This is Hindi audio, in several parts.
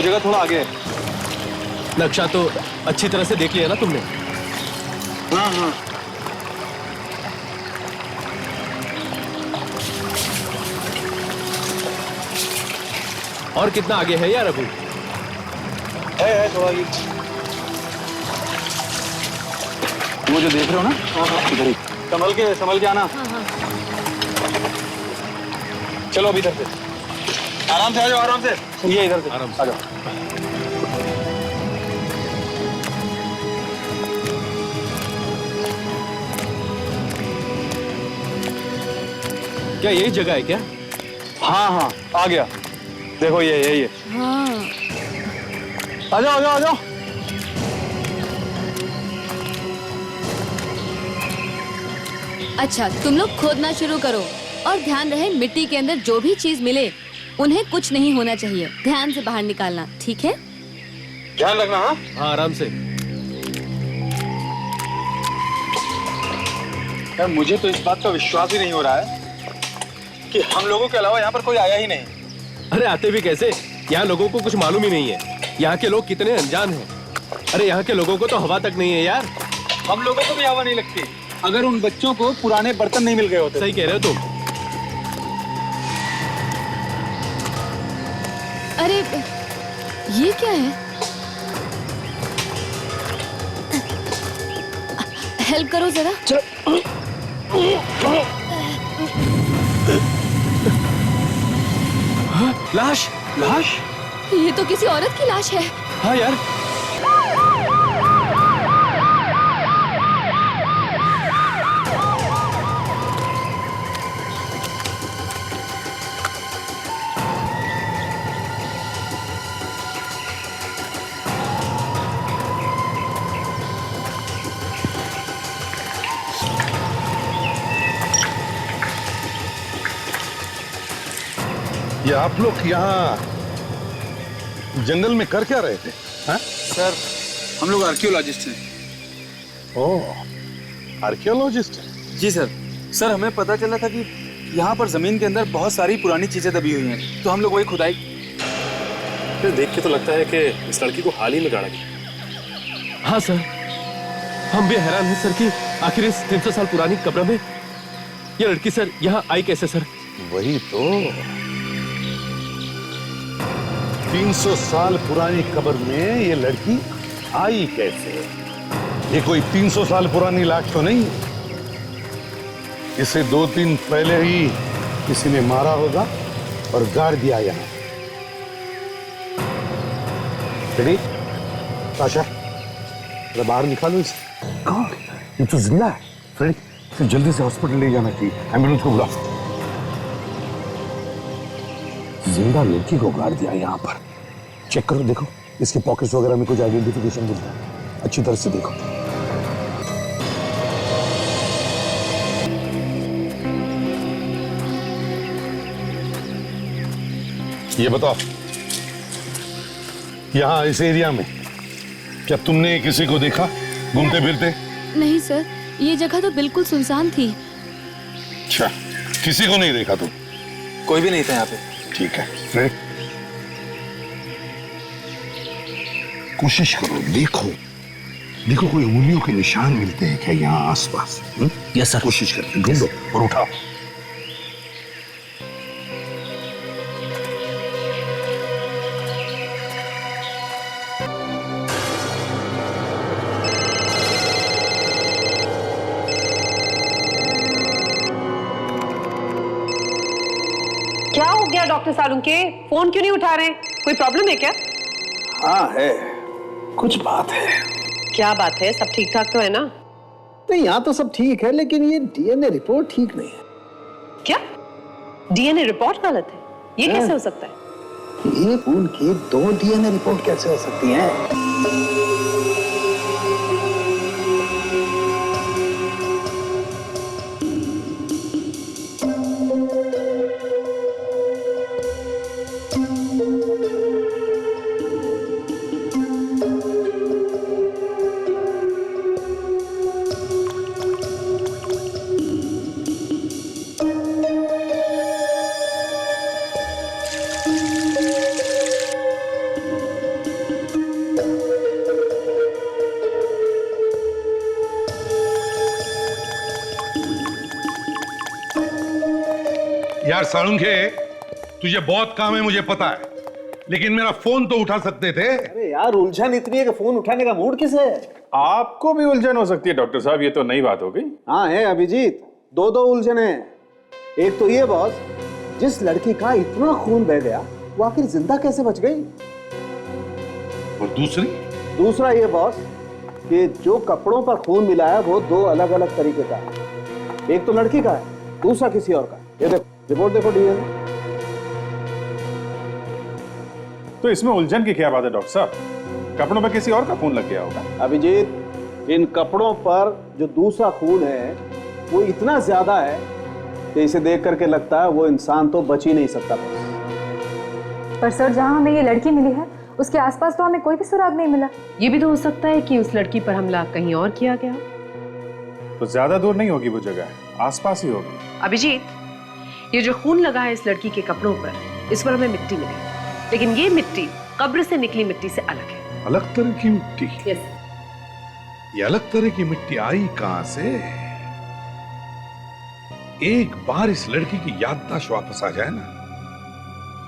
जगह थोड़ा आगे है। नक्शा तो अच्छी तरह से देख लिया ना तुमने? हाँ हाँ। और कितना आगे है यार अभी? है थोड़ा ये। वो जो देख रहे हो ना, इधर ही। संभल के आना। चलो अभी इधर से आराम से आ जाओ, आराम से। ये इधर से आराम से आ जाओ। क्या यही जगह है क्या? हाँ हाँ आ गया, देखो ये यही है। हाँ। आ जाओ आ जाओ आ जाओ। अच्छा, तुम लोग खोदना शुरू करो और ध्यान रहे मिट्टी के अंदर जो भी चीज मिले उन्हें कुछ नहीं होना चाहिए। ध्यान से बाहर निकालना, ठीक है? ध्यान रखना। हाँ हाँ आराम से। यार मुझे तो इस बात का विश्वास ही नहीं हो रहा है कि हम लोगों के अलावा यहाँ पर कोई आया ही नहीं। अरे आते भी कैसे? यहाँ लोगों को कुछ मालूम ही नहीं है। यहाँ के लोग कितने अनजान हैं। अरे यहाँ के लोगों को तो हवा तक नहीं है यार। हम लोगों को भी हवा नहीं लगती अगर उन बच्चों को पुराने बर्तन नहीं मिल गए होते। सही कह रहे हो तुम। अरे ये क्या है? हेल्प करो जरा। लाश। लाश? ये तो किसी औरत की लाश है। हाँ यार। ये आप लोग यहाँ जंगल में कर क्या रहे थे? हाँ? सर हम लोग आर्कियोलॉजिस्ट हैं। ओह, आर्कियोलॉजिस्ट? जी सर। सर हमें पता चला था कि यहाँ पर जमीन के अंदर बहुत सारी पुरानी चीजें दबी हुई हैं, तो हम लोग वही खुदाई। फिर देख के तो लगता है कि इस लड़की को हाल ही में गाड़ा गया। हाँ सर, हम भी हैरान हैं सर कि आखिर इस 300 साल पुरानी कब्र में ये लड़की सर यहाँ आई कैसे सर? वही तो, 300 साल पुरानी कब्र में ये लड़की आई कैसे? ये कोई 300 साल पुरानी लाश तो नहीं। इसे 2 दिन पहले ही किसी ने मारा होगा और गाड़ दिया यहाँ। रेडी? ताशा, जरा बाहर निकालो इसे। कौन? ये तो जिंदा है। फ्रेडी, इसे जल्दी से हॉस्पिटल ले जाना चाहिए। एम्बुलेंस को बुलाओ। जिंदा लड़की को गाड़ दिया यहाँ पर। चेक करो, देखो इसके पॉकेट्स वगैरह में कुछ आइडेंटिफिकेशन मिलता है। अच्छी तरह से देखो। ये बताओ, यहाँ इस एरिया में क्या तुमने किसी को देखा घूमते फिरते? नहीं सर, ये जगह तो बिल्कुल सुनसान थी। अच्छा, किसी को नहीं देखा तुम? कोई भी नहीं था यहाँ पे। ठीक है, रेडी? कोशिश करो, देखो देखो कोई उंगलियों के निशान मिलते हैं क्या यहाँ आसपास? Yes sir. कोशिश करके ढूंढो और उठाओ। क्या हो गया डॉक्टर सालुंके? फोन क्यों नहीं उठा रहे हैं? कोई प्रॉब्लम है क्या? हाँ है, कुछ बात है। क्या बात है? सब ठीक ठाक तो है ना? नहीं, यहाँ तो सब ठीक है, लेकिन ये डीएनए रिपोर्ट ठीक नहीं है। क्या डीएनए रिपोर्ट गलत है? ये कैसे हो सकता है? ये खून की 2 डीएनए रिपोर्ट कैसे हो सकती है? यार साळुंखे, तुझे बहुत काम है मुझे पता है, लेकिन मेरा फोन तो उठा सकते थे। अरे यार उलझन इतनी है कि फोन उठाने का मूड किसे है? आपको भी उलझन हो सकती है डॉक्टर साहब, ये तो नई बात हो गई। हाँ है अभिजीत, दो उलझन है। एक तो ये बॉस, जिस लड़की का इतना खून बह गया वो आखिर जिंदा कैसे बच गई? और दूसरा ये बॉस कि जो कपड़ों पर खून मिला है वो दो अलग अलग तरीके का है। एक तो लड़की का है, दूसरा किसी और का। ये देखो, रिपोर्ट देखो डीएनए। तो इसमें उलझन की क्या बात है डॉक्टर साहब? कपड़ों पर किसी और का खून लग गया होगा। अभिजीत, इन कपड़ों पर जो दूसरा खून है वो इतना ज्यादा है कि इसे देख करके लगता है वो इंसान तो बच ही नहीं सकता। पर सर, जहां हमें ये लड़की मिली है उसके आसपास तो हमें कोई भी सुराग नहीं मिला। ये भी तो हो सकता है कि उस लड़की पर हमला कहीं और किया गया। तो ज्यादा दूर नहीं होगी वो जगह, आसपास ही होगी। अभिजीत, ये जो खून लगा है इस लड़की के कपड़ों पर, इस पर हमें मिट्टी मिली, लेकिन ये मिट्टी कब्र से निकली मिट्टी से अलग है। अलग तरह की मिट्टी? यस। ये अलग तरह की मिट्टी आई कहां से? एक बार इस लड़की की याददाश्त वापस आ जाए ना,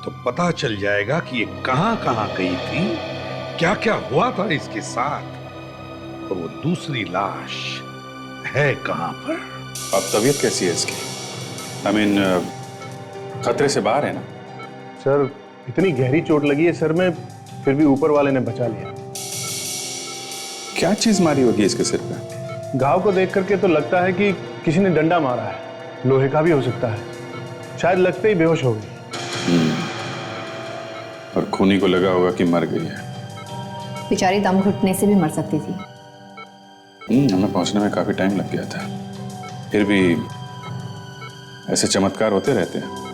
तो पता चल जाएगा कि ये कहां कहां गई थी, क्या क्या हुआ था इसके साथ, और वो दूसरी लाश है कहां पर। अब तबीयत कैसी है इसकी? आई मीन, खतरे से बाहर है ना? सर, इतनी गहरी चोट लगी है सर में, फिर भी ऊपर वाले ने बचा लिया। क्या चीज मारी होगी इसके सिर पे? घाव को देख करके तो लगता है कि किसी ने डंडा मारा है, लोहे का भी हो सकता है। शायद लगते ही बेहोश हो गई। और खूनी को लगा होगा कि मर गई है। बेचारी दम घुटने से भी मर सकती थी। हमें पहुंचने में काफी टाइम लग गया था, फिर भी ऐसे चमत्कार होते रहते हैं।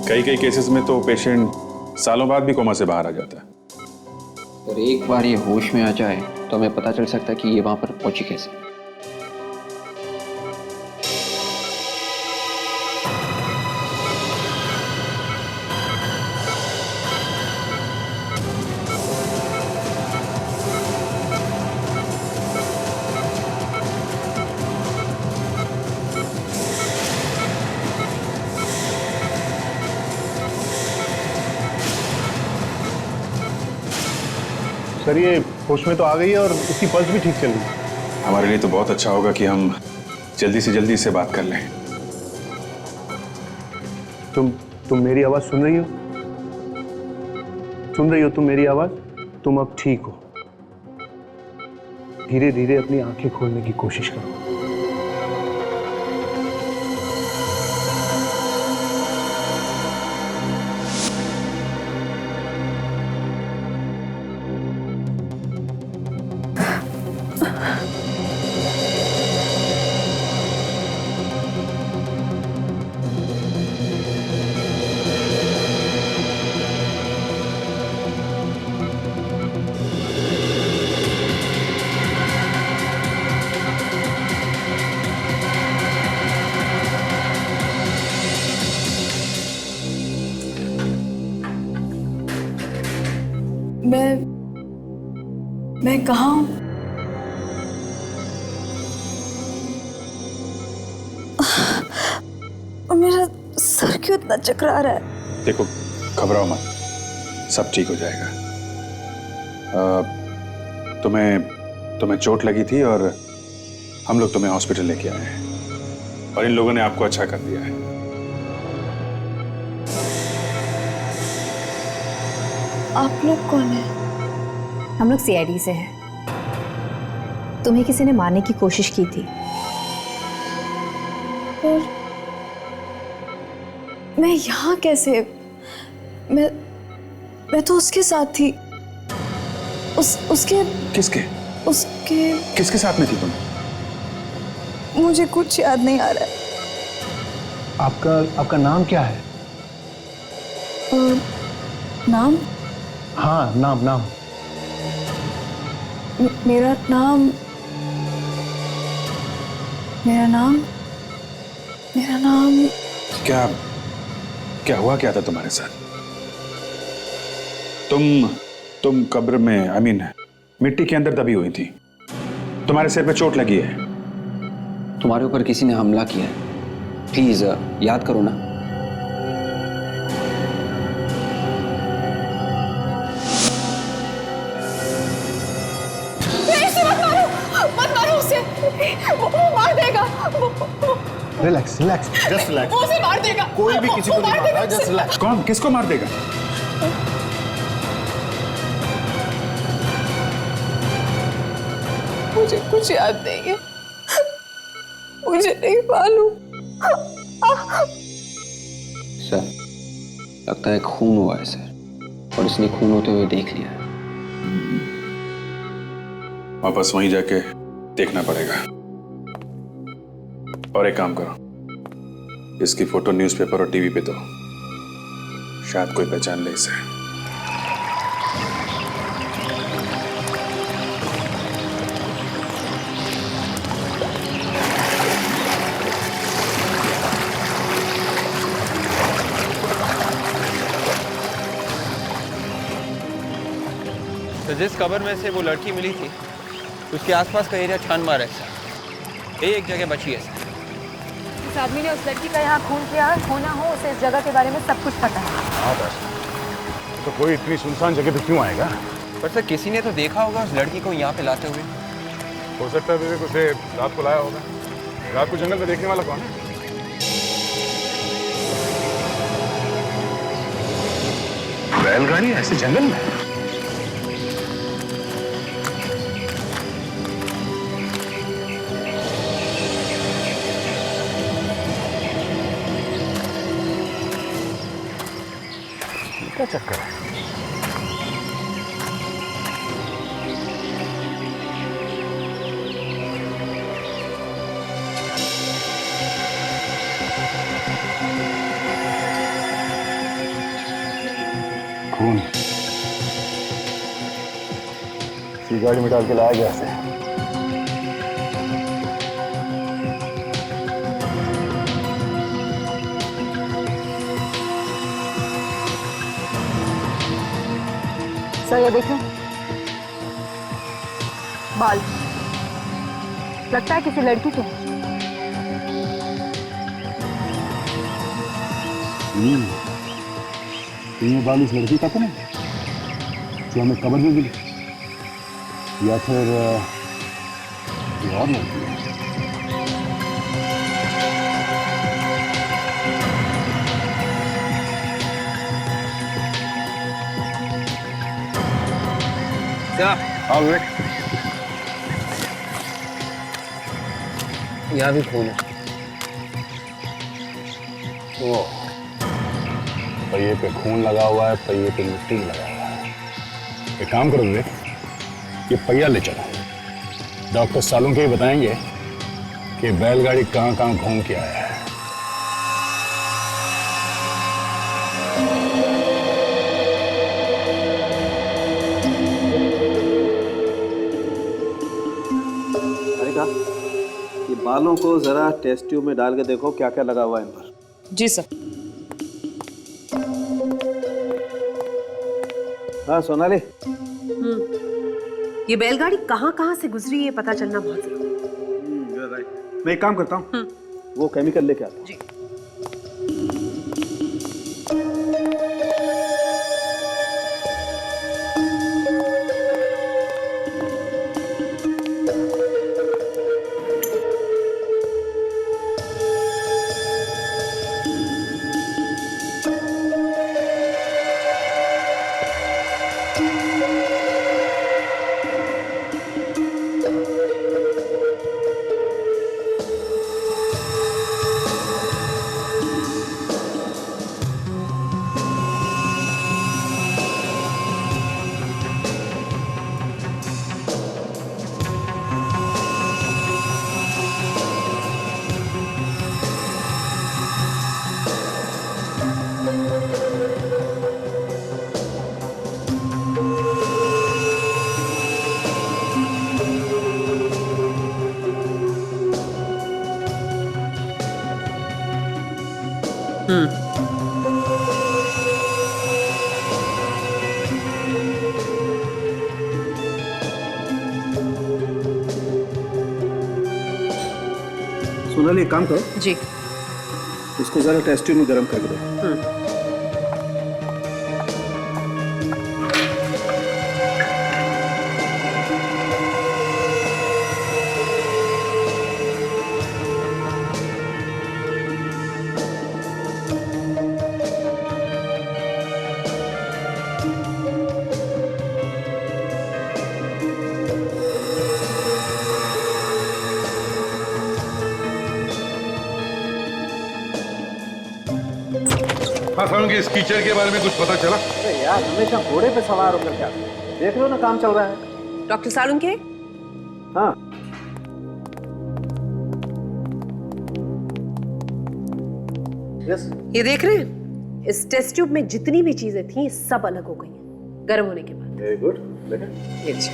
कई केसेस में तो पेशेंट सालों बाद भी कोमा से बाहर आ जाता है। और एक बार ये होश में आ जाए तो हमें पता चल सकता है कि ये वहां पर पहुंची कैसे। सर, ये होश में तो आ गई है और उसकी पल्स भी ठीक चल रही है। हमारे लिए तो बहुत अच्छा होगा कि हम जल्दी से जल्दी इससे बात कर लें। तुम मेरी आवाज सुन रही हो? सुन रही हो तुम मेरी आवाज? तुम अब ठीक हो। धीरे धीरे अपनी आंखें खोलने की कोशिश करो। मैं कहाँ हूँ? और मेरा सर क्यों इतना चकरा रहा है? देखो, घबराओ मत, सब ठीक हो जाएगा। तुम्हें चोट लगी थी और हम लोग तुम्हें हॉस्पिटल लेके आए हैं, और इन लोगों ने आपको अच्छा कर दिया है। आप लोग कौन हैं? हम लोग सीआईडी से हैं। तुम्हें किसी ने मारने की कोशिश की थी और मैं यहाँ कैसे? मैं तो उसके साथ थी। उसके किसके साथ में थी तुम? मुझे कुछ याद नहीं आ रहा है। आपका नाम क्या है? नाम? हाँ, नाम। मेरा नाम क्या हुआ क्या था तुम्हारे साथ? तुम कब्र में, आई मीन मिट्टी के अंदर दबी हुई थी, तुम्हारे सिर पे चोट लगी है। तुम्हारे ऊपर किसी ने हमला किया है। प्लीज याद करो ना। वो मार देगा। Relax relax, just relax. वो उसे मार देगा। कोई भी किसी को नहीं मार रहा, जस्ट रिलैक्स। कौन किसको मार देगा? मुझे कुछ याद नहीं है, मुझे नहीं मालूम। सर, लगता है खून हुआ है सर, और इसने खून होते हुए देख लिया है। वापस वहीं जाके देखना पड़ेगा। और एक काम करो, इसकी फोटो न्यूज़पेपर और टीवी पे दो, शायद कोई पहचान ले इसे। तो जिस कब्र में से वो लड़की मिली थी, उसके आसपास का एरिया छान मारा है सर। एक जगह बची है सर। इस आदमी ने उस लड़की का यहाँ खून किया, होना हो उसे इस जगह के बारे में सब कुछ पता है। हाँ बस, तो कोई इतनी सुनसान जगह पे क्यों आएगा? पर सर किसी ने तो देखा होगा उस लड़की को यहाँ पे लाते हुए। हो सकता है विवेक उसे रात को लाया होगा। रात को जंगल में देखने वाला कौन है? बैलगाड़ी ऐसे जंगल में? क्या चक्कर है? खून इसी गाड़ी में डाल के लाया गया से। सर ये देखें, बाल लगता है किसी लड़की के। ये बाल उस लड़की का तो नहीं जो हमें कब्र में मिली, या फिर और लड़की? क्या? हाँ विवेक, यहाँ भी खून है। ओह, पहिए पे खून लगा हुआ है, पहिए पे मिट्टी लगा हुआ है। एक काम करो विवेक, ये पहिया ले चलो। डॉक्टर सालों के ही बताएंगे कि बैलगाड़ी कहाँ कहाँ घूम के आया है। ये बालों को जरा टेस्ट ट्यूब में डाल के देखो क्या क्या लगा हुआ है इन पर। जी सर। हाँ सोनाली, ये बैलगाड़ी कहाँ कहाँ से गुजरी ये पता चलना बहुत जरूरी है। मैं एक काम करता हूँ, वो केमिकल लेके आता हूँ। जी। सोनाली एक काम करो जी, इसको जरा टेस्ट ट्यूब में गर्म करके दो। हाँ सालुंके, इस कीचड़ के बारे में कुछ पता चला? अरे यार, हमेशा घोड़े पे सवार होकर क्या, देख लो ना काम चल रहा है। डॉक्टर सालुंके, हाँ यस, ये देख रहे हैं, इस टेस्ट ट्यूब में जितनी भी चीजें थी सब अलग हो गई हैं गर्म होने के बाद। Very good. ये लीजिए।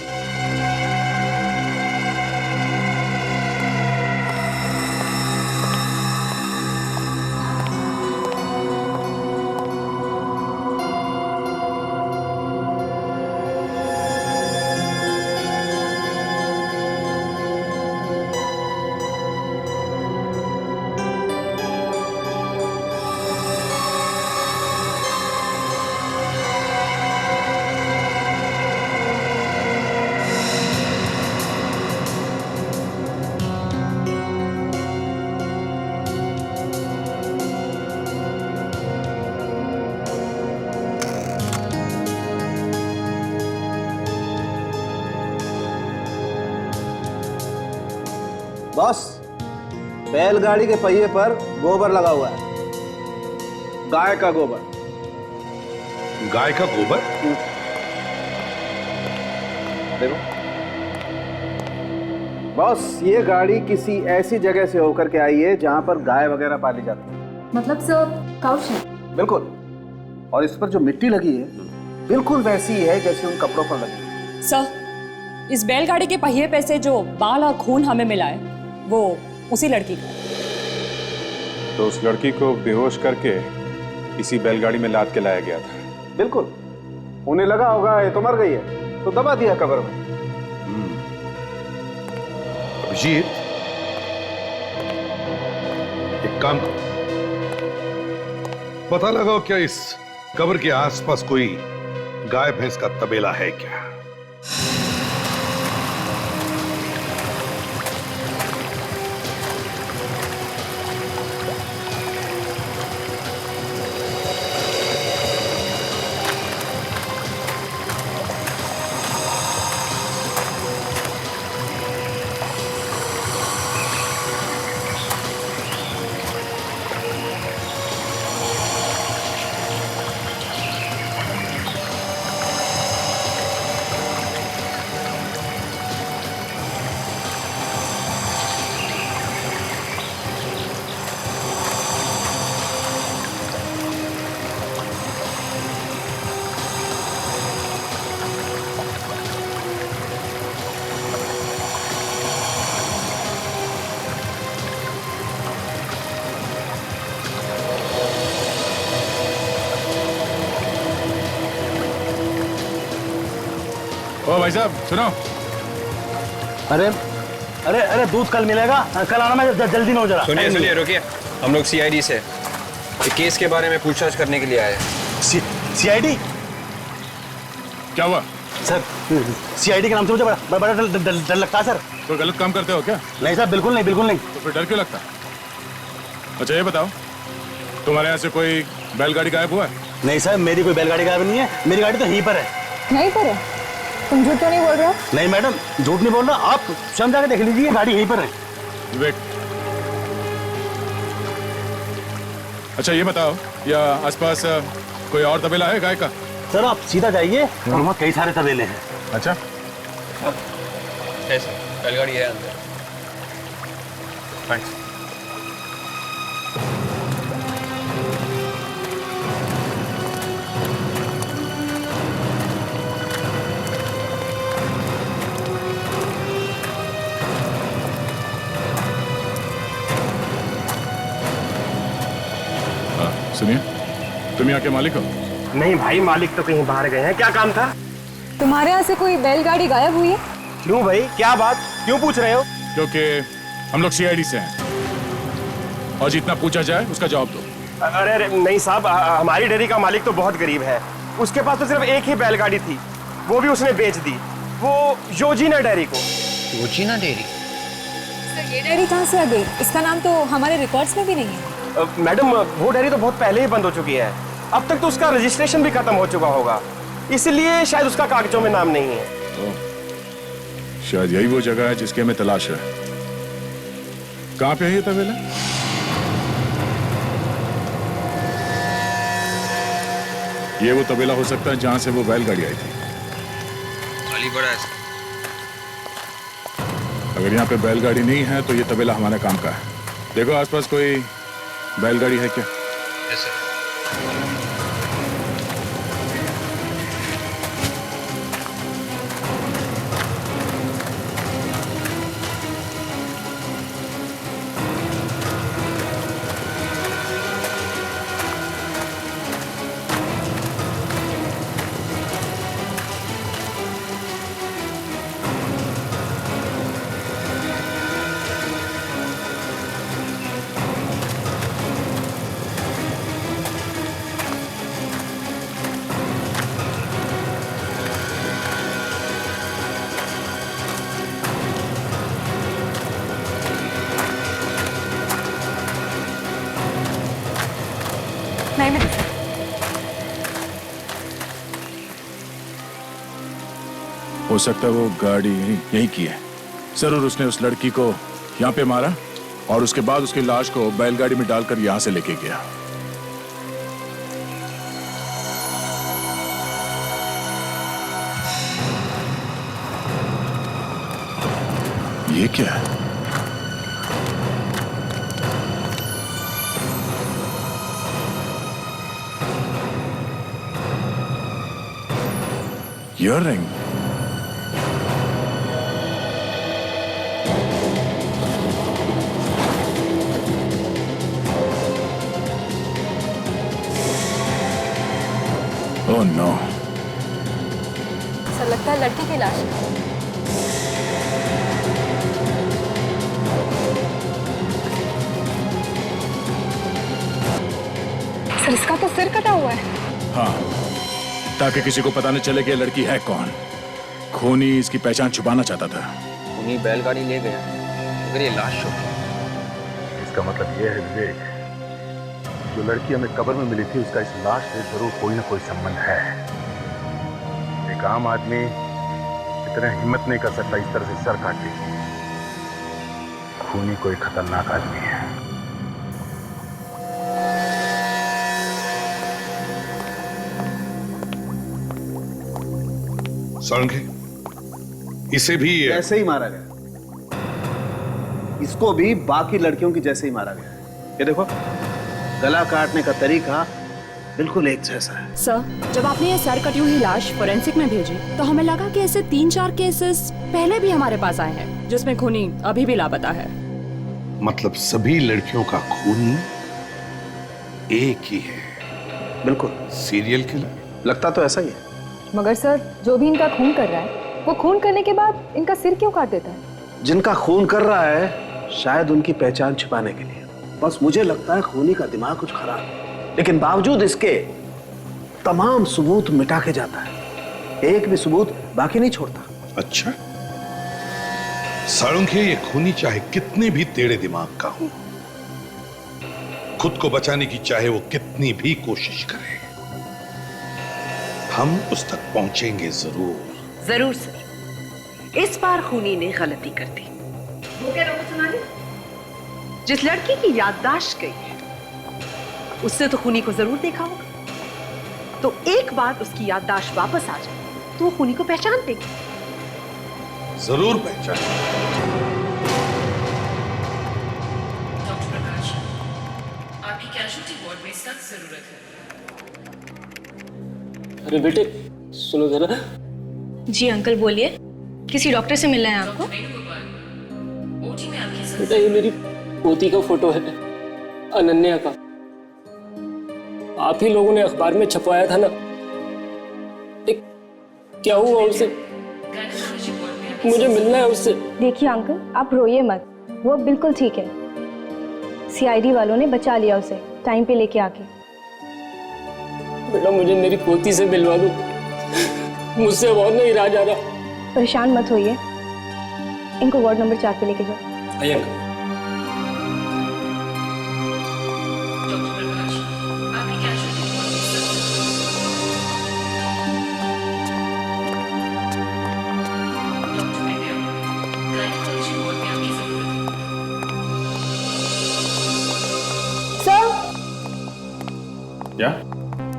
बॉस, बैलगाड़ी के पहिए पर गोबर लगा हुआ है, गाय का गोबर। गाय का गोबर? देखो बॉस, ये गाड़ी किसी ऐसी जगह से होकर के आई है जहां पर गाय वगैरह पाली जाती है। मतलब सर काउच है? बिल्कुल। और इस पर जो मिट्टी लगी है बिल्कुल वैसी ही है जैसे उन कपड़ों पर लगी है। सर, इस बैलगाड़ी के पहिए पे से जो बाल और खून हमें मिला है वो उसी लड़की का। तो उस लड़की को बेहोश करके इसी बैलगाड़ी में लाद के लाया गया था। बिल्कुल। उन्हें लगा होगा ये तो मर गई है, तो दबा दिया कब्र में। अभिजीत, एक काम करो, पता लगाओ क्या इस कब्र के आसपास कोई गाय भैंस का तबेला है क्या? ओ भाई साहब सुनो। अरे अरे अरे, दूध कल मिलेगा, कल आना, मैं जल्दी ना हो जरा। सुनिए सुनिए, रुकिए। हम लोग सीआईडी से एक केस के बारे में पूछताछ करने के लिए आए हैं। सीआईडी? क्या हुआ सर? सीआईडी के नाम से मुझे बड़ा बड़ा डर लगता है सर। कोई गलत काम करते हो क्या? नहीं सर, बिल्कुल नहीं, बिल्कुल नहीं। तो फिर डर क्यों लगता? अच्छा ये बताओ, तुम्हारे यहाँ से कोई बैलगाड़ी गायब हुआ है? नहीं सर, मेरी कोई बैलगाड़ी गायब नहीं है, मेरी गाड़ी तो यहीं पर है। यहीं पर है? तुम झूठ तो नहीं बोल रहे हो? नहीं मैडम, झूठ नहीं बोल रहा, आप स्वयं जाकर देख लीजिए, गाड़ी यहीं पर है। विवेक, अच्छा ये बताओ, या आसपास कोई और तबेला है गाय का? सर आप सीधा जाइए और वहाँ कई सारे तबेले हैं। अच्छा बैलगाड़ी है अंदर। थैंक्स। सुनिए, तुम यहाँ के मालिक हो? नहीं भाई, मालिक तो कहीं बाहर गए हैं। क्या काम था? तुम्हारे यहाँ से कोई बैलगाड़ी गायब हुई है? क्यों भाई, क्या बात, क्यों पूछ रहे हो? क्योंकि हम लोग सीआईडी से हैं और जितना पूछा जाए उसका जवाब दो। अरे अरे नहीं साहब, हमारी डेयरी का मालिक तो बहुत गरीब है। उसके पास तो सिर्फ एक ही बैलगाड़ी थी, वो भी उसने बेच दी, वो योजीना डेयरी को। योजीना डेयरी? ये डेयरी कहाँ से आ गई? इसका नाम तो हमारे रिकॉर्ड्स में भी नहीं है। मैडम, वो डेयरी तो बहुत पहले ही बंद हो चुकी है। अब तक तो उसका रजिस्ट्रेशन भी खत्म हो चुका होगा, इसलिए शायद उसका कागजों में नाम नहीं है। शायद यही वो जगह है जिसकी हमें तलाश है। कहाँ पे है ये तबेला? ये वो तबेला हो सकता है जहां से वो बैलगाड़ी आई थी। खाली पड़ा है। अगर यहाँ पे बैलगाड़ी नहीं है तो ये तबेला हमारे काम का है। देखो आसपास कोई बैलगाड़ी है क्या? Yes sir. नहीं मिली। हो सकता है वो गाड़ी यहीं की है। जरूर उसने उस लड़की को यहाँ पे मारा और उसके बाद उसकी लाश को बैलगाड़ी में डालकर यहाँ से लेके गया। ये क्या है? Earring. Oh no. सर लगता है लड़की की लाश है। सर इसका तो सिर कटा हुआ है। हाँ, ताकि किसी को पता न चले कि ये लड़की है कौन। खूनी इसकी पहचान छुपाना चाहता था। उन्हीं बैलगाड़ी ले गया अगर ये लाश हो। इसका मतलब यह है विवेक, जो लड़की हमें कब्र में मिली थी उसका इस लाश से जरूर कोई ना कोई संबंध है। एक आम आदमी इतना हिम्मत नहीं कर सकता इस तरह से सर काट ले। खूनी कोई खतरनाक आदमी है। सारंगी, इसे भी ऐसे ही मारा गया। इसको भी बाकी लड़कियों की जैसे ही मारा गया है। ये देखो, गला काटने का तरीका बिल्कुल एक जैसा है। सर, जब आपने ये सर कटी हुई लाश फोरेंसिक में भेजी तो हमें लगा कि ऐसे 3-4 केसेस पहले भी हमारे पास आए हैं जिसमें खूनी अभी भी लापता है। मतलब सभी लड़कियों का खूनी एक ही है? बिल्कुल। Serial killer? लगता तो ऐसा ही है। मगर सर, जो भी इनका खून कर रहा है वो खून करने के बाद इनका सिर क्यों काट देता है? जिनका खून कर रहा है शायद उनकी पहचान छिपाने के लिए। बस मुझे लगता है खूनी का दिमाग कुछ खराब है, लेकिन बावजूद इसके तमाम सबूत मिटा के जाता है। एक भी सबूत बाकी नहीं छोड़ता। अच्छा, सारंगी, ये खूनी चाहे कितने भी टेढ़े दिमाग का हो, खुद को बचाने की चाहे वो कितनी भी कोशिश करे, हम उस तक पहुंचेंगे जरूर। जरूर सर। इस बार खूनी ने गलती कर दी। वो क्या रोको सुनाने? जिस लड़की की याददाश्त गई है उससे तो खूनी को जरूर देखा होगा। तो एक बार उसकी याददाश्त वापस आ जाए तो वो खूनी को पहचान देगी। जरूर पहचान। डॉक्टर प्रकाश, आपकी कैजुअल्टी वार्ड में सख्त जरूरत है। अरे बेटे सुनो जरा। जी अंकल बोलिए, किसी डॉक्टर से मिलना है आपको? बेटा ये मेरी पोती का फोटो है, अनन्या का। आप ही लोगों ने अखबार में छपवाया था ना। क्या हुआ उससे? मुझे मिलना है उससे। देखिए अंकल, आप रोइए मत, वो बिल्कुल ठीक है। सीआईडी वालों ने बचा लिया उसे टाइम पे लेके आके। बेटा मुझे मेरी पोती से मिलवा दो, मुझसे अब और नहीं रहा जा रहा। परेशान मत होइए, इनको वार्ड नंबर 4 पे लेके जाओ। आइए।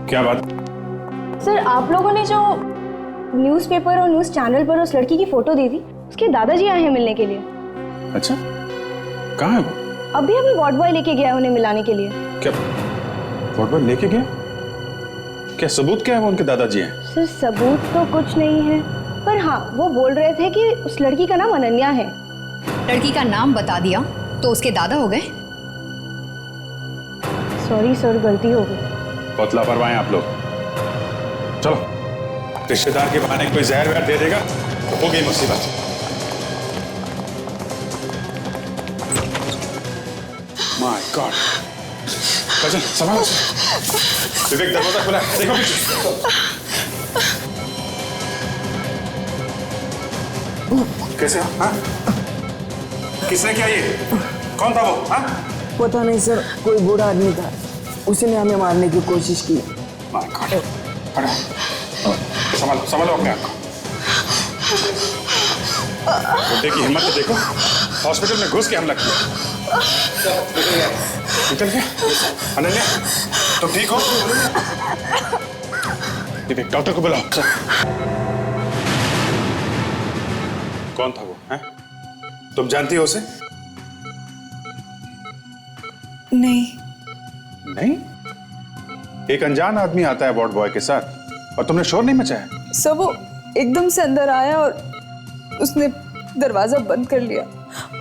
क्या बात? सर आप लोगों ने जो न्यूज़पेपर और न्यूज़ चैनल पर उस लड़की की फोटो दी थी, उसके दादाजी आए हैं मिलने के लिए। अच्छा, कहाँ है वो? अभी अभी वार्ड बॉय लेके गया है उन्हें मिलाने के लिए। क्या वार्ड बॉय लेके गया? क्या सबूत क्या है वो उनके दादाजी हैं? सर सबूत तो कुछ नहीं है, पर हाँ वो बोल रहे थे कि उस लड़की का नाम अनन्या है। लड़की का नाम बता दिया तो उसके दादा हो गए? सॉरी सर, गलती हो गई। बहुत लापरवाह हैं आप लोग। चलो, रिश्तेदार के बहाने कोई जहर वहर दे देगा तो हो गई मुसीबत। माय गॉड, काजल संभालो। विवेक दरवाजा खुला है, देखो पीछे। कैसे हो? हाँ? किसने किया ये? कौन था वो? हाँ? पता नहीं सर, कोई बूढ़ा आदमी था, उसी ने हमें मारने की कोशिश की। माय गॉड, संभालो संभालो अपने आप को। बुड्ढे की हिम्मत तो देखो, हॉस्पिटल में घुस के हमला किया। निकल गया? अनन्या, तुम ठीक हो? विवेक, डॉक्टर को बुलाओ। कौन था वो? हैं? तुम जानती हो उसे? नहीं। नहीं? एक अनजान आदमी आता है वार्ड बॉय के साथ और तुमने शोर नहीं मचाया? सर वो एकदम से अंदर आया और उसने दरवाजा बंद कर लिया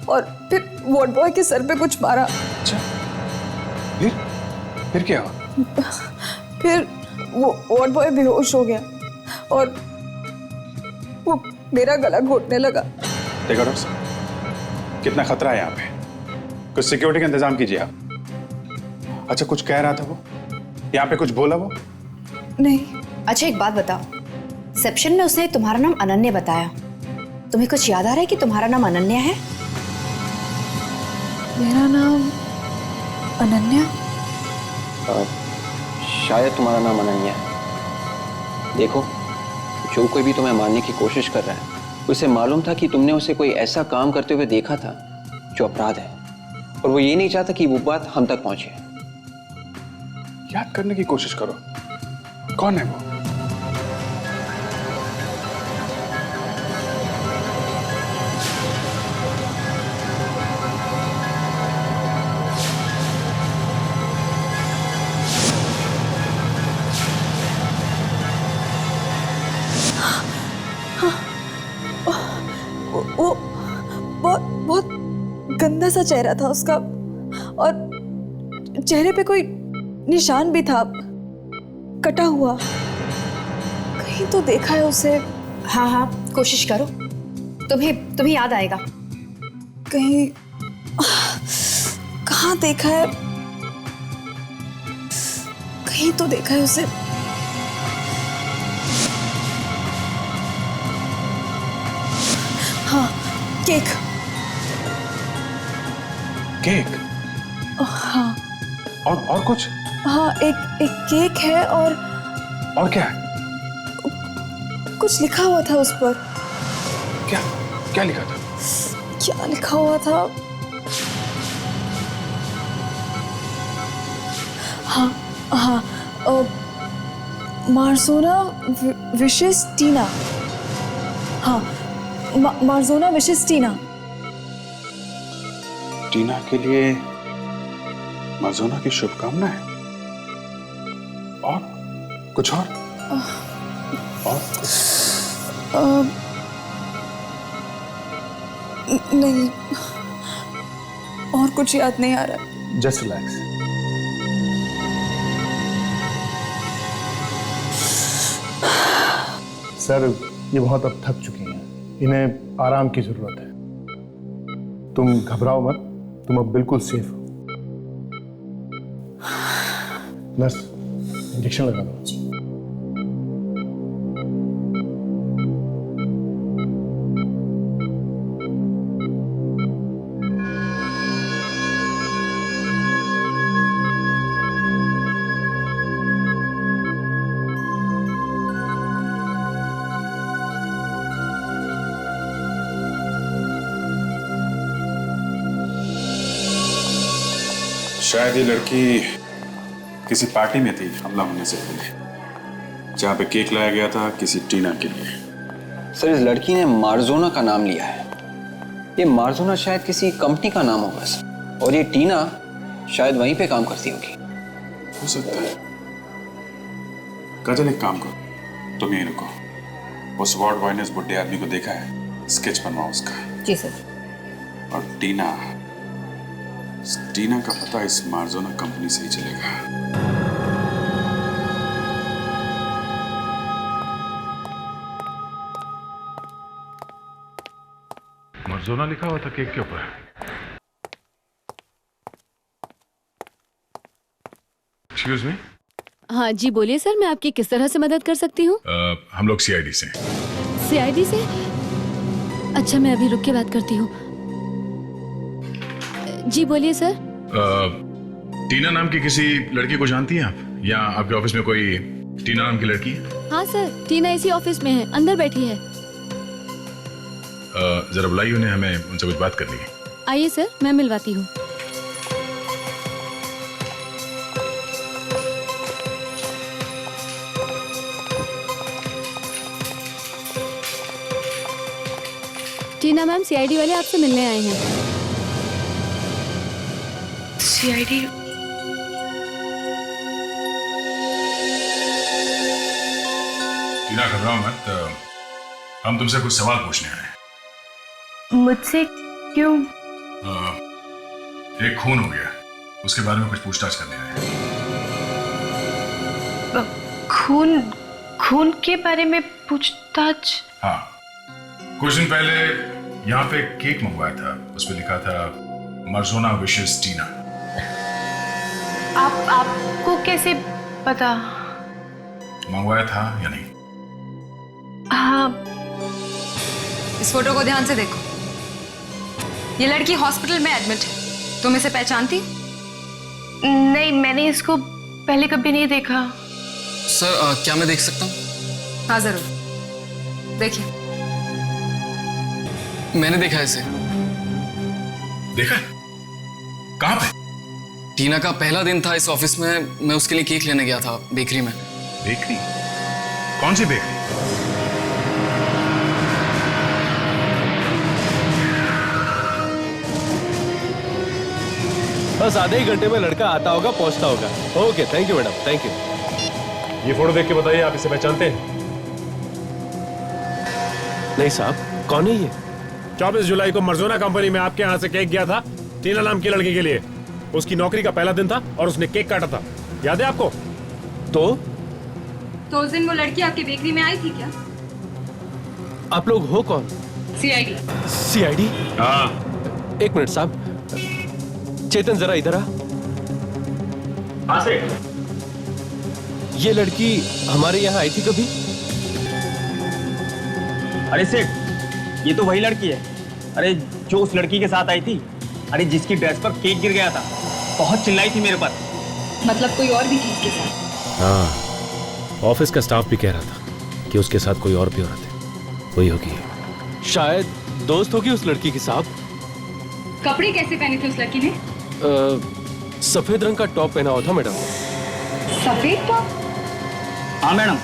और फिर वार्ड बॉय के सर पे कुछ मारा। अच्छा, फिर क्या हुआ? फिर वो वार्ड बॉय बेहोश हो गया और वो मेरा गला घोटने लगा। देखो डॉक्टर साहब, कितना खतरा है यहाँ पे, कुछ सिक्योरिटी का इंतजाम कीजिए आप। अच्छा, कुछ कह रहा था वो? यहाँ पे कुछ बोला वो? नहीं। अच्छा एक बात बताओ, रिसेप्शन में उसने तुम्हारा नाम अनन्या बताया, तुम्हें कुछ याद आ रहा है कि तुम्हारा नाम अनन्या है? मेरा नाम अनन्या? शायद तुम्हारा नाम अनन्या है। देखो, जो कोई भी तुम्हें मारने की कोशिश कर रहा है, उसे मालूम था कि तुमने उसे कोई ऐसा काम करते हुए देखा था जो अपराध है, और वो ये नहीं चाहता कि वो बात हम तक पहुंचे। याद करने की कोशिश करो, कौन है वो? वो बहुत गंदा सा चेहरा था उसका और चेहरे पे कोई निशान भी था, कटा हुआ। कहीं तो देखा है उसे। हाँ हाँ कोशिश करो, तुम्हें याद आएगा। कहीं कहाँ देखा है, कहीं तो देखा है उसे। हाँ, केक। केक? हाँ। और कुछ? हाँ, एक केक है और क्या है? कुछ लिखा हुआ था उस पर। क्या लिखा था? क्या लिखा हुआ था? हाँ, मार्जोना विशेस टीना। हाँ, मार्जोना विशेस टीना। टीना के लिए मार्जोना की शुभकामनाएं। और कुछ और? नहीं, और कुछ याद नहीं आ रहा। Just relax. सर, ये बहुत अब थक चुकी हैं, इन्हें आराम की जरूरत है। तुम घबराओ मत, तुम अब बिल्कुल सेफ हो। नर्स, इंजेक्शन लगा दो। शायद ये लड़की किसी पार्टी में थी हमला होने से पहले। जहाँ पे केक लाया गया था किसी टीना के लिए। सर, इस लड़की ने मार्जोना का नाम लिया है। ये मार्जोना शायद किसी कंपनी का नाम होगा सर, और ये टीना शायद वहीं पे काम करती होगी। हो सकता है। काजल, एक काम करो, तुम यहीं रुको। उस वार्ड बॉय ने उस बुड्ढे आदमी को देखा है, स्केच बनवाओ उसका। जी सर। और टीना का पता इस मार्जोना कंपनी से ही चलेगा। मार्जोना लिखा हुआ था केक के ऊपर। Excuse me. हाँ जी बोलिए सर, मैं आपकी किस तरह से मदद कर सकती हूँ? हम लोग सीआईडी से। सीआईडी से? अच्छा, मैं अभी रुक के बात करती हूँ। जी बोलिए सर। टीना नाम की किसी लड़की को जानती हैं आप, या आपके ऑफिस में कोई टीना नाम की लड़की है? हाँ सर, टीना इसी ऑफिस में है, अंदर बैठी है। जरा बुलाइए उन्हें, हमें उनसे कुछ बात करनी है। आइए सर, मैं मिलवाती हूँ। टीना मैम, सीआईडी वाले आपसे मिलने आए हैं। सीआईडी? टीना, घबराओ मत, हम तुमसे कुछ सवाल पूछने आए हैं। मुझसे क्यों? एक खून हो गया, उसके बारे में कुछ पूछताछ करने आए हैं। खून के बारे में पूछताछ? हाँ, कुछ दिन पहले यहाँ पे केक मंगवाया था, उस पे लिखा था मार्जोना विशेस टीना। आपको कैसे पता? मंगवाया था या नहीं? हाँ। इस फोटो को ध्यान से देखो। ये लड़की हॉस्पिटल में एडमिट है। तुम इसे पहचानती? नहीं, मैंने इसको पहले कभी नहीं देखा। सर, क्या मैं देख सकता हूँ? हाँ जरूर, देखिए। मैंने देखा है इसे। देखा? कहाँ पे? टीना का पहला दिन था इस ऑफिस में, मैं उसके लिए केक लेने गया था बेकरी में। बेकरी? कौन सी बेकरी? बस आधे ही घंटे में लड़का आता होगा, पहुंचता होगा। Okay, thank you madam, thank you. ये फोटो देख के बताइए, आप इसे पहचानते हैं? नहीं साहब, कौन है ये? 24 जुलाई को मर्जोना कंपनी में आपके यहाँ से केक गया था टीना नाम की लड़की के लिए। उसकी नौकरी का पहला दिन था और उसने केक काटा था, याद है आपको? तो उस दिन वो लड़की आपकी बेकरी में आई थी क्या? आप लोग हो कौन? सीआईडी। सीआईडी? हाँ। एक मिनट साहब, चेतन जरा इधर आ। से? ये लड़की हमारे यहाँ आई थी कभी? अरे सेठ, ये तो वही लड़की है। अरे जो उस लड़की के साथ आई थी, अरे जिसकी ड्रेस पर केक गिर गया था, बहुत चिल्लाई थी मेरे पर। मतलब कोई और भी थी इसके साथ? हाँ, ऑफिस का स्टाफ भी कह रहा था कि उसके साथ कोई और भी औरत है, वही होगी। शायद दोस्त होगी उस लड़की की साहब। कपड़े कैसे पहने थे उस लड़की ने? सफेद रंग का टॉप पहना हुआ था मैडम। सफेद टॉप? हाँ मैडम,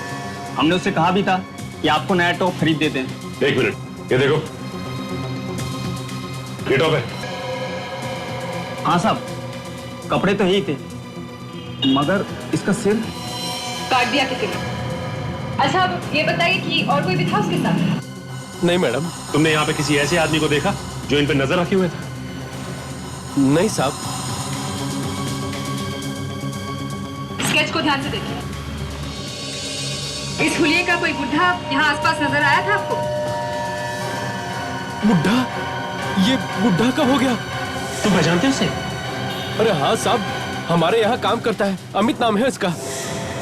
हमने उससे कहा भी था कि आपको नया टॉप खरीद देते हैं। एक मिनट, ये देखो, ये टॉप है। हाँ साहब, कपड़े तो यही थे, मगर इसका सिर काट दिया किसी ने। अच्छा, अब ये बताइए कि और कोई भी था उसके साथ? नहीं मैडम। तुमने यहाँ पे किसी ऐसे आदमी को देखा जो इन पे नजर रखे हुए था? नहीं साहब। स्केच को ध्यान से देखिए। इस हुलिये का कोई बुढ़ा यहाँ आसपास नजर आया था आपको? बुढ़ा? ये बुढ़ा कब हो गया? तुम पहचानते हो उसे? अरे हाँ साहब, हमारे यहाँ काम करता है, अमित नाम है इसका।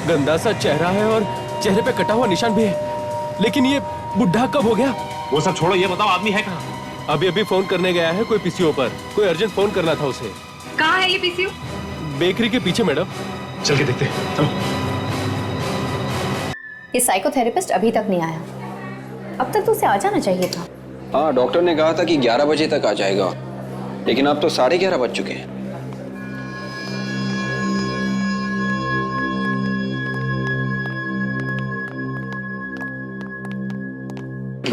गंदा सा चेहरा है और चेहरे पे कटा हुआ निशान भी है। लेकिन ये बुढ़ा कब हो गया? वो सब छोड़ो, ये बताओ आदमी है कहाँ? अभी फोन करने गया है कोई पीसीओ पर। कोई अर्जेंट फोन करना था उसे। कहाँ है ये पीसीओ? बेकरी के पीछे मैडम। चल के देखते हैं, चलो। ये साइकोथेरेपिस्ट अभी तक नहीं आया। अब तक तो उसे आ जाना चाहिए था। हाँ, डॉक्टर ने कहा था कि 11 बजे तक आ जाएगा, लेकिन अब तो 11:30 बज चुके हैं।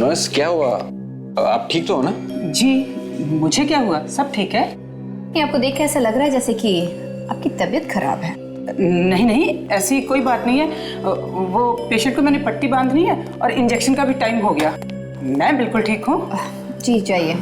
नर्स क्या हुआ? आप ठीक तो हो ना? जी, मुझे क्या हुआ? सब ठीक है। ये आपको देख के ऐसा लग रहा है जैसे कि आपकी तबीयत खराब है। नहीं नहीं, ऐसी कोई बात नहीं है। वो पेशेंट को मैंने पट्टी बांधनी है और इंजेक्शन का भी टाइम हो गया। मैं बिल्कुल ठीक हूँ। जी जाइए।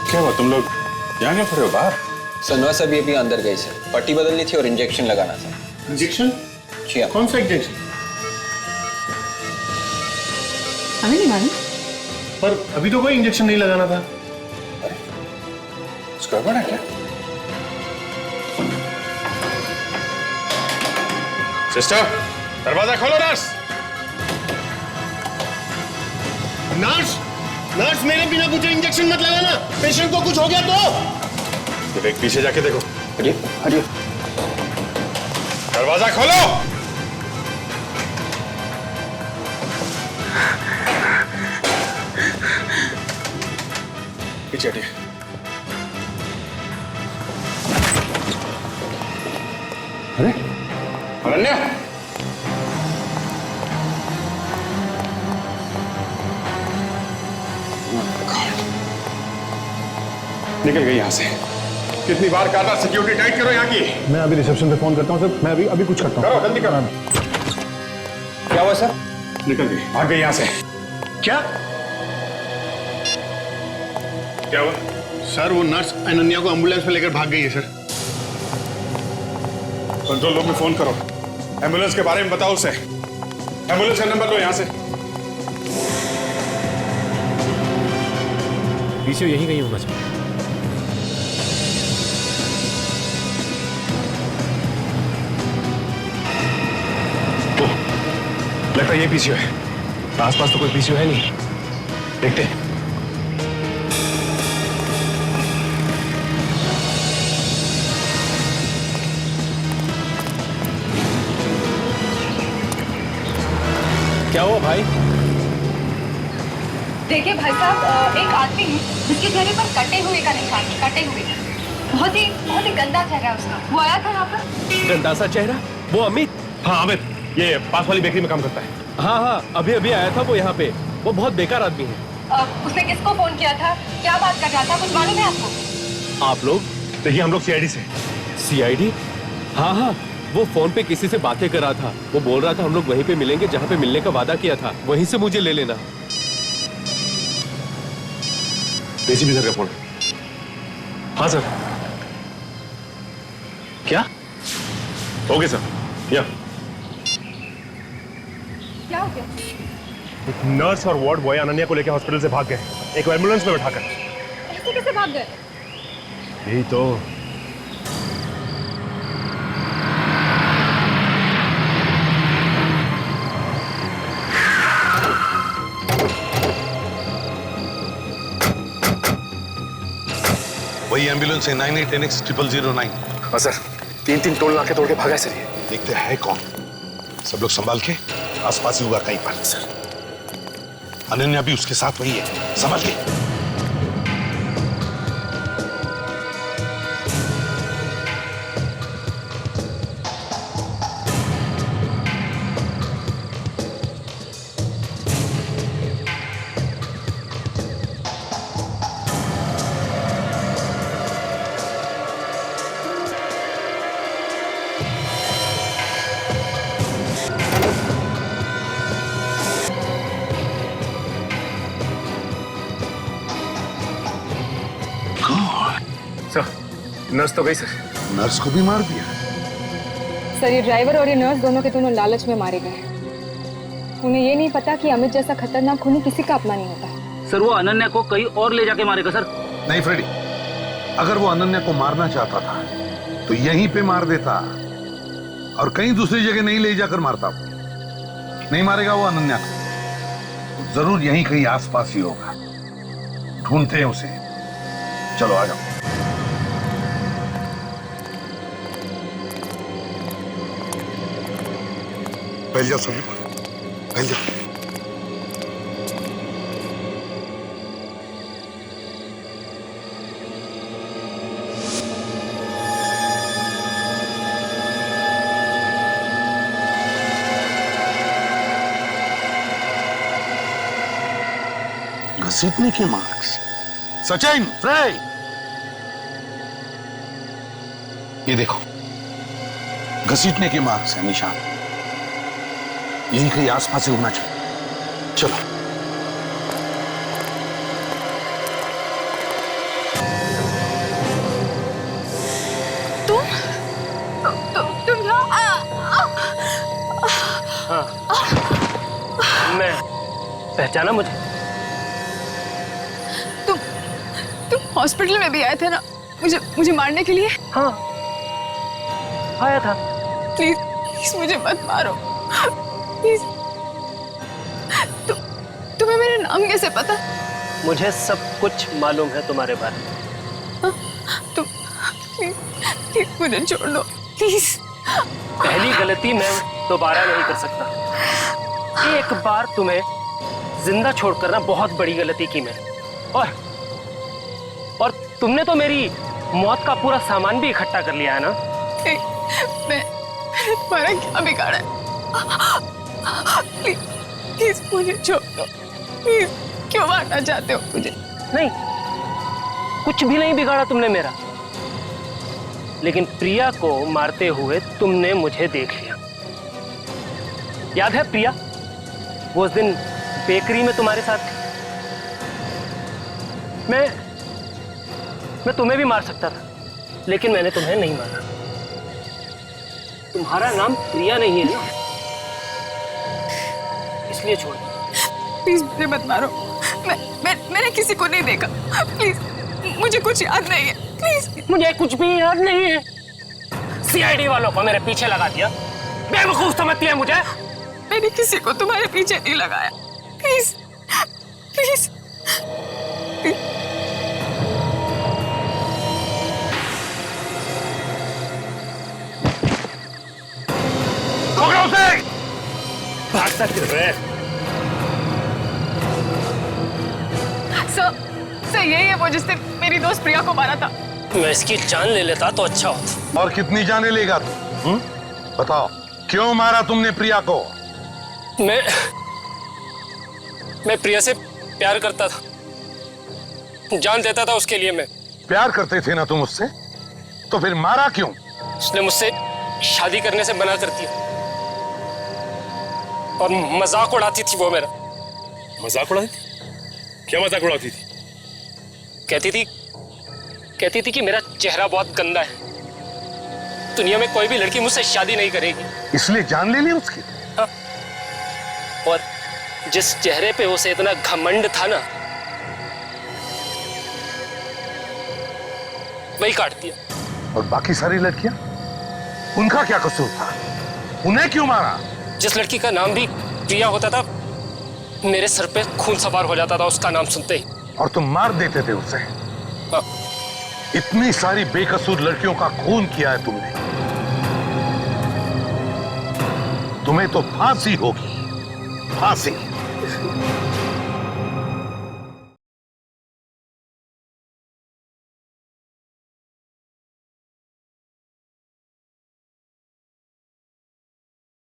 क्या हुआ, तुम लोग यहाँ क्यों खड़े हो बाहर? सनवास अभी अंदर गई सर, पट्टी बदलनी थी और इंजेक्शन लगाना था। इंजेक्शन? जी हाँ। कौन सा इंजेक्शन? हमें नहीं मालूम। पर अभी तो कोई इंजेक्शन नहीं लगाना था। कुछ गड़बड़ है क्या? सिस्टर, दरवाजा खोलो। नर्स, नर्स मेरे बिना पूछे इंजेक्शन मत लगाना। पेशेंट को कुछ हो गया तो? एक पीछे जाके देखो। हटिए हटिए। दरवाजा खोलो। पीछे हटिए। अरे अनन्या, निकल गई यहां से। कितनी बार कहा था सिक्योरिटी टाइट करो यहाँ की। मैं अभी रिसेप्शन पे फोन करता हूँ सर। मैं अभी कुछ करता हूँ। करो जल्दी करो। क्या हुआ सर? निकल गई, भाग गई यहाँ से। क्या? क्या हुआ? सर वो नर्स अनन्या को एम्बुलेंस में लेकर भाग गई है सर। कंट्रोल रूम में फोन करो, एम्बुलेंस के बारे में बताओ उसे। एम्बुलेंस का नंबर लो यहाँ से। पीछे यही कहीं होना चाहिए। लगता है ये पीसीओ है। आसपास तो कोई पीसीओ है नहीं। देखते हैं। क्या हुआ भाई? देखिए भाई साहब, एक आदमी है जिसके चेहरे पर कटे हुए का निशान है, कटे हुए। बहुत ही गंदा चेहरा है उसका। वो आया था यहाँ पर। गंदा सा चेहरा? वो अमित? हाँ अमित, ये पास वाली बेकरी में काम करता है। हाँ हाँ, अभी आया था वो यहाँ पे। वो बहुत बेकार आदमी है। उसने किसको फोन किया था, क्या बात कर रहा था, कुछ मालूम है आपको? आप लोग? देखिए हम लोग सीआईडी से। सीआईडी? हाँ हाँ, वो फोन पे किसी से बातें कर रहा था। वो बोल रहा था हम लोग वहीं पे मिलेंगे जहाँ पे मिलने का वादा किया था, वहीं से मुझे ले लेना। एसीपी सर का फोन। हाँ सर। क्या? Okay sir. या क्या हो गया? एक नर्स और वार्ड बॉय अनन्या को लेकर हॉस्पिटल से भाग गए, एक एम्बुलेंस में बैठाकर। ऐसे कैसे भाग गए? यही तो। वही एम्बुलेंस है 98NX0009। हाँ सर, 3 टोल नाके तोड़ के भागा है सर ये। देखते हैं कौन। सब लोग संभाल के, आसपास ही होगा कहीं पर। सर अनन्या भी उसके साथ वही है, संभाल के। नर्स तो गई सर। नर्स को भी मार दिया? सर ये ड्राइवर और ये नर्स दोनों के दोनों लालच में मारे गए। उन्हें ये नहीं पता कि अमित जैसा खतरनाक खूनी किसी का अपना नहीं होता। सर वो अनन्या को कहीं और ले जाके मारेगा सर। नहीं फ्रेडी, अगर वो अनन्या को मारना चाहता था तो यहीं पे मार देता। और कहीं दूसरी जगह नहीं ले जाकर मारता वो। नहीं मारेगा वो अनन्या को, जरूर यहीं कहीं आसपास ही होगा। ढूंढते हैं उसे। चलो आ जाओ। बैठ जाओ सभी, बैठ जाओ। घसीटने के मार्क्स। सचिन, फ्राई, ये देखो, घसीटने के मार्क्स है, निशान। यही कहीं आसपास ही होना चाहिए। चलो। तुम यहाँ? हाँ, मैं पहचाना मुझे? तुम हॉस्पिटल में भी आए थे ना मुझे मारने के लिए? हाँ, आया था। प्लीज मुझे मत मारो, प्लीज। तुम्हें मेरा नाम कैसे पता? मुझे सब कुछ मालूम है तुम्हारे बारे में। तुम प्लीज मुझे छोड़ दो, प्लीज। पहली गलती मैं दोबारा नहीं कर सकता। एक बार तुम्हें जिंदा छोड़कर ना बहुत बड़ी गलती की मैंने, और तुमने तो मेरी मौत का पूरा सामान भी इकट्ठा कर लिया है ना। मैं तुम्हारा क्या बिगाड़ा है? प्लीज मुझे छोड़ दो, प्लीज। क्यों मारना चाहते हो मुझे? नहीं, कुछ भी नहीं बिगाड़ा तुमने मेरा, लेकिन प्रिया को मारते हुए तुमने मुझे देख लिया। याद है प्रिया, वो उस दिन बेकरी में तुम्हारे साथ थी। मैं तुम्हें भी मार सकता था, लेकिन मैंने तुम्हें नहीं मारा। तुम्हारा नाम प्रिया नहीं है ना, इसलिए छोड़। प्लीज मुझे मत मारो। मैंने किसी को नहीं देखा। प्लीज, मुझे कुछ याद नहीं है। प्लीज। मुझे कुछ भी याद नहीं है। सीआईडी वालों को मेरे पीछे लगा दिया। बेवकूफ समझती है मुझे। मैंने किसी को तुम्हारे पीछे नहीं लगाया। Please, please. भागता क्यों है? सर, यही है वो जिसने मेरी दोस्त प्रिया को मारा था। मैं इसकी जान ले लेता तो अच्छा होता। और कितनी जाने लेगा तू? बताओ, क्यों मारा तुमने प्रिया को? मैं प्रिया से प्यार करता था, जान देता था उसके लिए। मैं प्यार करते थे ना तुम उससे, तो फिर मारा क्यों? उसने मुझसे शादी करने से मना कर दिया, और मजाक उड़ाती थी वो मेरा। मजाक उड़ाती थी? क्या मजाक उड़ाती थी? कहती थी कि मेरा चेहरा बहुत गंदा है, दुनिया में कोई भी लड़की मुझसे शादी नहीं करेगी। इसलिए जान ले ली उसकी? हाँ। और जिस चेहरे पे उसे इतना घमंड था ना, वही काट दिया। और बाकी सारी लड़कियां, उनका क्या कसूर था? उन्हें क्यों मारा? जिस लड़की का नाम भी प्रिया होता था, मेरे सर पे खून सवार हो जाता था उसका नाम सुनते ही। और तुम मार देते थे उसे? हाँ। इतनी सारी बेकसूर लड़कियों का खून किया है तुमने। तुम्हें तो फांसी होगी, फांसी।